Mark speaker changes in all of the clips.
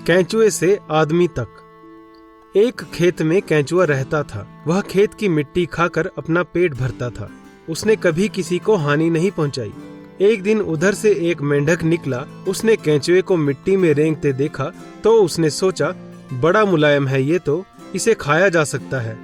Speaker 1: कैंचुए से आदमी तक। एक खेत में कैंचुआ रहता था। वह खेत की मिट्टी खाकर अपना पेट भरता था। उसने कभी किसी को हानि नहीं पहुंचाई। एक दिन उधर से एक मेंढक निकला। उसने कैंचुए को मिट्टी में रेंगते देखा तो उसने सोचा, बड़ा मुलायम है ये तो, इसे खाया जा सकता है।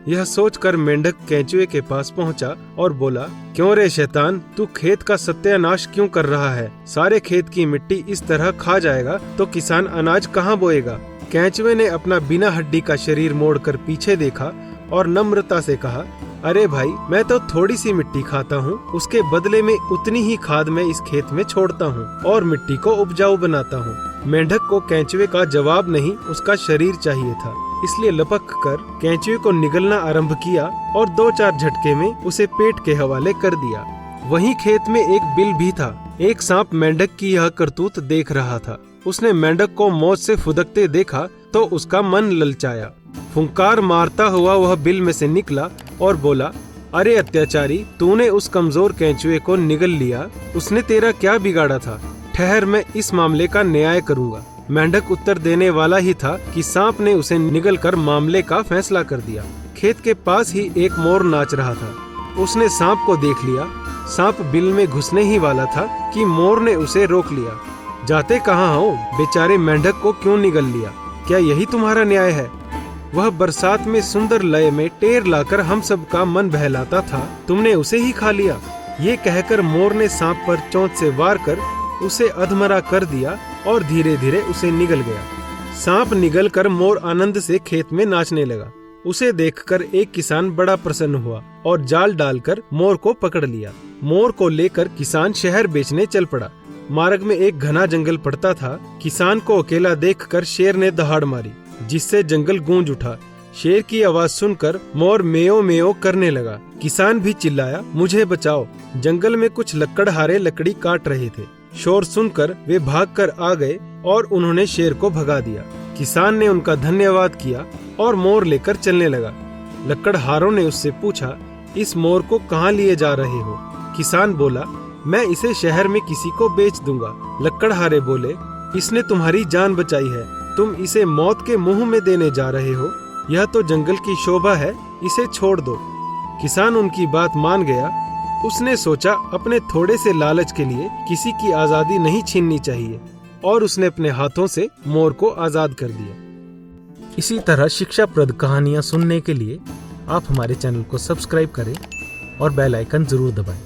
Speaker 1: यह सोचकर मेंढक कैंचुए के पास पहुंचा और बोला, क्यों रे शैतान, तू खेत का सत्यानाश क्यों कर रहा है? सारे खेत की मिट्टी इस तरह खा जाएगा तो किसान अनाज कहाँ बोएगा? कैंचुए ने अपना बिना हड्डी का शरीर मोड़कर पीछे देखा और नम्रता से कहा, अरे भाई, मैं तो थोड़ी सी मिट्टी खाता हूँ, उसके बदले में उतनी ही खाद मैं इस खेत में छोड़ता हूँ और मिट्टी को उपजाऊ बनाता हूँ। मेंढक को कैंचुए का जवाब नहीं, उसका शरीर चाहिए था, इसलिए लपक कर कैंचुए को निगलना आरंभ किया और 2-4 झटके में उसे पेट के हवाले कर दिया। वहीं खेत में एक बिल भी था। एक सांप मेंढक की यह करतूत देख रहा था। उसने मेंढक को मौत से फुदकते देखा तो उसका मन ललचाया। फुंकार मारता हुआ वह बिल में से निकला और बोला, अरे अत्याचारी, तूने उस कमजोर कैंचुए को निगल लिया, उसने तेरा क्या बिगाड़ा था? ठहर, मैं इस मामले का न्याय करूंगा। मेंढक उत्तर देने वाला ही था कि सांप ने उसे निगल कर मामले का फैसला कर दिया। खेत के पास ही एक मोर नाच रहा था। उसने सांप को देख लिया। सांप बिल में घुसने ही वाला था कि मोर ने उसे रोक लिया। जाते कहाँ हो? बेचारे मेंढक को क्यों निगल लिया? क्या यही तुम्हारा न्याय है? वह बरसात में सुंदर लय में टेर लाकर हम सब का मन बहलाता था, तुमने उसे ही खा लिया। ये कहकर मोर ने सांप पर चोंच से वार कर उसे अधमरा कर दिया और धीरे धीरे उसे निगल गया। सांप निगल कर मोर आनंद से खेत में नाचने लगा। उसे देखकर एक किसान बड़ा प्रसन्न हुआ और जाल डालकर मोर को पकड़ लिया। मोर को लेकर किसान शहर बेचने चल पड़ा। मार्ग में एक घना जंगल पड़ता था। किसान को अकेला देखकर शेर ने दहाड़ मारी, जिससे जंगल गूंज उठा। शेर की आवाज सुनकर मोर मेयो मेयो करने लगा। किसान भी चिल्लाया, मुझे बचाओ। जंगल में कुछ लकड़हारे लकड़ी काट रहे थे। शोर सुनकर वे भागकर आ गए और उन्होंने शेर को भगा दिया। किसान ने उनका धन्यवाद किया और मोर लेकर चलने लगा। लकड़हारों ने उससे पूछा, इस मोर को कहाँ लिए जा रहे हो? किसान बोला, मैं इसे शहर में किसी को बेच दूंगा। लकड़हारे बोले, इसने तुम्हारी जान बचाई है, तुम इसे मौत के मुंह में देने जा रहे हो। यह तो जंगल की शोभा है, इसे छोड़ दो। किसान उनकी बात मान गया। उसने सोचा, अपने थोड़े से लालच के लिए किसी की आजादी नहीं छीननी चाहिए, और उसने अपने हाथों से मोर को आजाद कर दिया। इसी तरह शिक्षाप्रद कहानियां सुनने के लिए आप हमारे चैनल को सब्सक्राइब करें और बेल आइकन जरूर दबाएं।